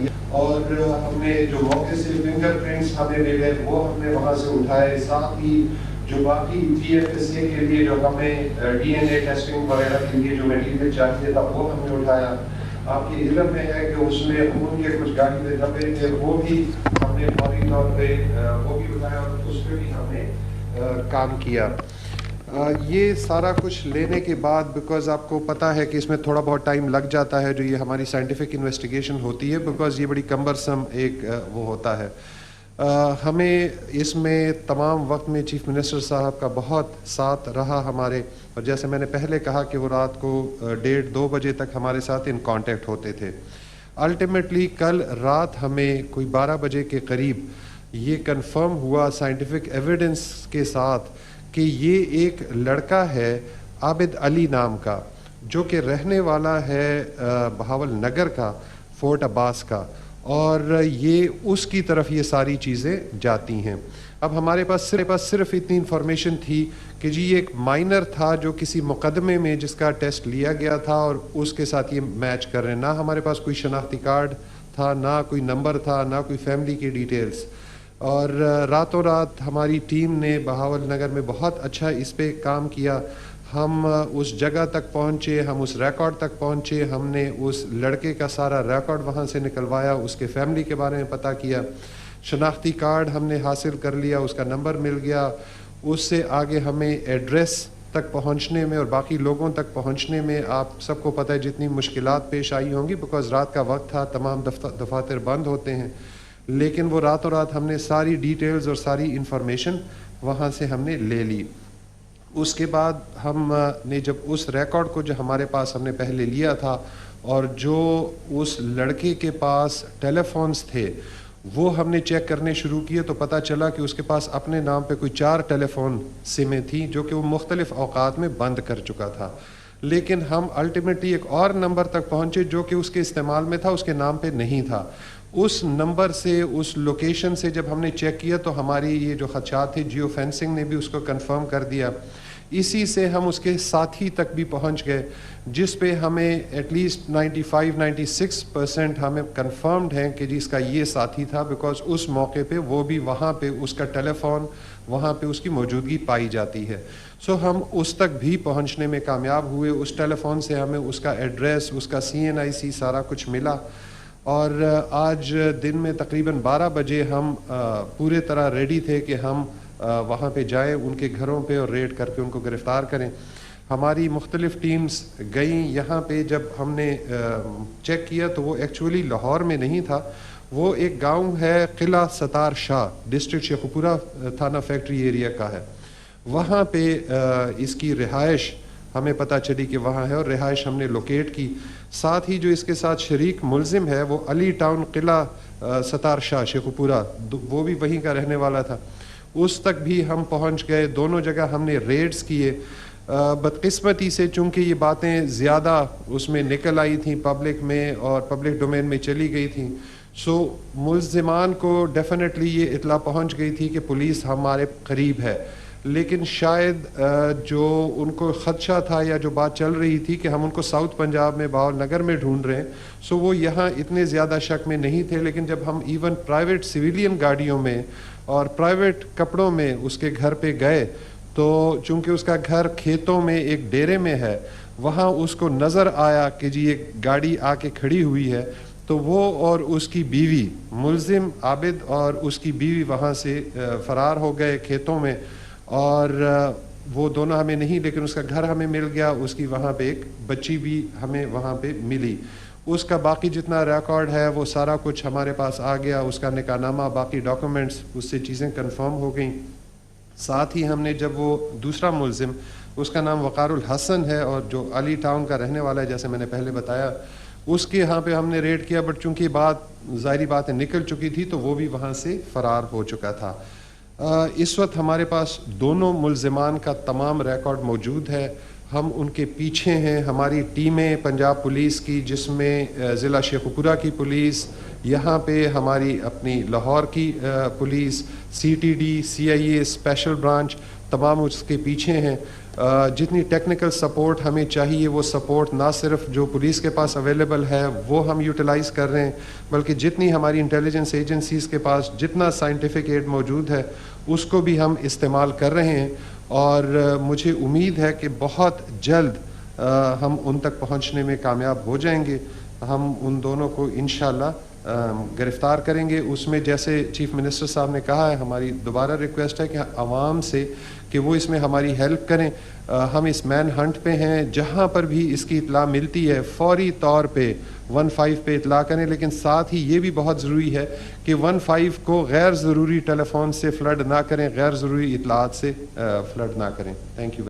لیا اور ہم نے جو موقع سے فنگر پرنٹس ہمیں ملے وہ ہم نے وہاں سے اٹھائے، ساتھ ہی جو باقی TFSA کے لیے جو ہمیں DNA ٹیسٹنگ وغیرہ کے لیے جو میٹیریل چاہیے تھا وہ ہم نے اٹھایا۔ آپ کے علم میں ہے کہ اس میں خون کے کچھ گاڑی میں دبے تھے، وہ بھی ہم نے فوری طور پہ وہ بھی اٹھایا اور اس پہ بھی ہم نے کام کیا۔ یہ سارا کچھ لینے کے بعد، بیکاز آپ کو پتہ ہے کہ اس میں تھوڑا بہت ٹائم لگ جاتا ہے جو یہ ہماری سائنٹیفک انویسٹیگیشن ہوتی ہے، بیکاز یہ بڑی کمبرسم ایک وہ ہوتا ہے۔ ہمیں اس میں تمام وقت میں چیف منسٹر صاحب کا بہت ساتھ رہا ہمارے، اور جیسے میں نے پہلے کہا کہ وہ رات کو 1:30-2 بجے تک ہمارے ساتھ ان کانٹیکٹ ہوتے تھے۔ الٹیمیٹلی کل رات ہمیں کوئی 12 بجے کے قریب یہ کنفرم ہوا سائنٹیفک ایویڈنس کے ساتھ کہ یہ ایک لڑکا ہے عابد علی نام کا، جو کہ رہنے والا ہے بہاول نگر کا، فورٹ عباس کا، اور یہ اس کی طرف یہ ساری چیزیں جاتی ہیں۔ اب ہمارے پاس صرف اتنی انفارمیشن تھی کہ جی یہ ایک مائنر تھا جو کسی مقدمے میں جس کا ٹیسٹ لیا گیا تھا اور اس کے ساتھ یہ میچ کر رہے ہیں۔ نہ ہمارے پاس کوئی شناختی کارڈ تھا، نہ کوئی نمبر تھا، نہ کوئی فیملی کی ڈیٹیلز، اور راتوں رات ہماری ٹیم نے بہاول نگر میں بہت اچھا اس پہ کام کیا۔ ہم اس جگہ تک پہنچے، ہم اس ریکارڈ تک پہنچے، ہم نے اس لڑکے کا سارا ریکارڈ وہاں سے نکلوایا، اس کے فیملی کے بارے میں پتہ کیا، شناختی کارڈ ہم نے حاصل کر لیا، اس کا نمبر مل گیا۔ اس سے آگے ہمیں ایڈریس تک پہنچنے میں اور باقی لوگوں تک پہنچنے میں آپ سب کو پتہ ہے جتنی مشکلات پیش آئی ہوں گی، بیکاز رات کا وقت تھا، تمام دفاتر بند ہوتے ہیں، لیکن وہ راتوں رات ہم نے ساری ڈیٹیلز اور ساری انفارمیشن وہاں سے ہم نے لے لی۔ اس کے بعد ہم نے جب اس ریکارڈ کو جو ہمارے پاس ہم نے پہلے لیا تھا اور جو اس لڑکے کے پاس ٹیلی فونز تھے وہ ہم نے چیک کرنے شروع کیے، تو پتہ چلا کہ اس کے پاس اپنے نام پہ کوئی 4 ٹیلی فون سمیں تھیں جو کہ وہ مختلف اوقات میں بند کر چکا تھا۔ لیکن ہم الٹیمیٹلی ایک اور نمبر تک پہنچے جو کہ اس کے استعمال میں تھا، اس کے نام پہ نہیں تھا۔ اس نمبر سے، اس لوکیشن سے جب ہم نے چیک کیا تو ہماری یہ جو خدشات تھے جیو فینسنگ نے بھی اس کو کنفرم کر دیا۔ اسی سے ہم اس کے ساتھی تک بھی پہنچ گئے، جس پہ ہمیں ایٹ لیسٹ 95-96% ہمیں کنفرمڈ ہیں کہ جی اس کا یہ ساتھی تھا، بیکاز اس موقع پہ وہ بھی وہاں پہ اس کا ٹیلی فون وہاں پہ اس کی موجودگی پائی جاتی ہے۔ سو ہم اس تک بھی پہنچنے میں کامیاب ہوئے۔ اس ٹیلی فون سے ہمیں اس کا ایڈریس، اس کا CNIC سارا کچھ ملا، اور آج دن میں تقریباً 12 بجے ہم پورے طرح ریڈی تھے کہ ہم وہاں پہ جائیں ان کے گھروں پہ اور ریڈ کر کے ان کو گرفتار کریں۔ ہماری مختلف ٹیمز گئیں یہاں پہ۔ جب ہم نے چیک کیا تو وہ ایکچولی لاہور میں نہیں تھا، وہ ایک گاؤں ہے قلعہ ستار شاہ، ڈسٹرکٹ شیخوپورہ تھانہ فیکٹری ایریا کا ہے۔ وہاں پہ اس کی رہائش ہمیں پتہ چلی کہ وہاں ہے، اور رہائش ہم نے لوکیٹ کی۔ ساتھ ہی جو اس کے ساتھ شریک ملزم ہے وہ علی ٹاؤن قلعہ ستار شاہ شیخوپورہ، وہ بھی وہیں کا رہنے والا تھا، اس تک بھی ہم پہنچ گئے۔ دونوں جگہ ہم نے ریڈز کیے۔ بدقسمتی سے چونکہ یہ باتیں زیادہ اس میں نکل آئی تھیں پبلک میں اور پبلک ڈومین میں چلی گئی تھیں، سو ملزمان کو ڈیفینیٹلی یہ اطلاع پہنچ گئی تھی کہ پولیس ہمارے قریب ہے، لیکن شاید جو ان کو خدشہ تھا یا جو بات چل رہی تھی کہ ہم ان کو ساؤتھ پنجاب میں بہاول نگر میں ڈھونڈ رہے ہیں، سو وہ یہاں اتنے زیادہ شک میں نہیں تھے۔ لیکن جب ہم ایون پرائیویٹ سویلین گاڑیوں میں اور پرائیویٹ کپڑوں میں اس کے گھر پہ گئے، تو چونکہ اس کا گھر کھیتوں میں ایک ڈیرے میں ہے، وہاں اس کو نظر آیا کہ جی ایک گاڑی آ کے کھڑی ہوئی ہے، تو وہ اور اس کی بیوی، ملزم عابد اور اس کی بیوی وہاں سے فرار ہو گئے کھیتوں میں، اور وہ دونوں ہمیں نہیں، لیکن اس کا گھر ہمیں مل گیا، اس کی وہاں پہ ایک بچی بھی ہمیں وہاں پہ ملی۔ اس کا باقی جتنا ریکارڈ ہے وہ سارا کچھ ہمارے پاس آ گیا، اس کا نکاح نامہ، باقی ڈاکومنٹس، اس سے چیزیں کنفرم ہو گئیں۔ ساتھ ہی ہم نے جب وہ دوسرا ملزم، اس کا نام وقار الحسن ہے اور جو علی ٹاؤن کا رہنے والا ہے جیسے میں نے پہلے بتایا، اس کے یہاں پہ ہم نے ریڈ کیا، بٹ چونکہ بات ظاہری باتیں نکل چکی تھی تو وہ بھی وہاں سے فرار ہو چکا تھا۔ اس وقت ہمارے پاس دونوں ملزمان کا تمام ریکارڈ موجود ہے، ہم ان کے پیچھے ہیں۔ ہماری ٹیمیں پنجاب پولیس کی، جس میں ضلع شیخوپورہ کی پولیس، یہاں پہ ہماری اپنی لاہور کی police, CTD، CIA special branch, تمام اس کے پیچھے ہیں۔ جتنی ٹیکنیکل سپورٹ ہمیں چاہیے وہ سپورٹ نہ صرف جو پولیس کے پاس اویلیبل ہے وہ ہم یوٹیلائز کر رہے ہیں، بلکہ جتنی ہماری انٹیلیجنس ایجنسیز کے پاس جتنا سائنٹیفک ایڈ موجود ہے اس کو بھی ہم استعمال کر رہے ہیں، اور مجھے امید ہے کہ بہت جلد ہم ان تک پہنچنے میں کامیاب ہو جائیں گے. ہم ان دونوں کو انشاءاللہ گرفتار کریں گے. اس میں جیسے چیف منسٹر صاحب نے کہا ہے، ہماری دوبارہ ریکویسٹ ہے کہ عوام سے کہ وہ اس میں ہماری ہیلپ کریں. ہم اس مین ہنٹ پہ ہیں، جہاں پر بھی اس کی اطلاع ملتی ہے فوری طور پہ 15 پہ اطلاع کریں، لیکن ساتھ ہی یہ بھی بہت ضروری ہے کہ 15 کو غیر ضروری ٹیلی فون سے فلڈ نہ کریں، غیر ضروری اطلاعات سے فلڈ نہ کریں. Thank you.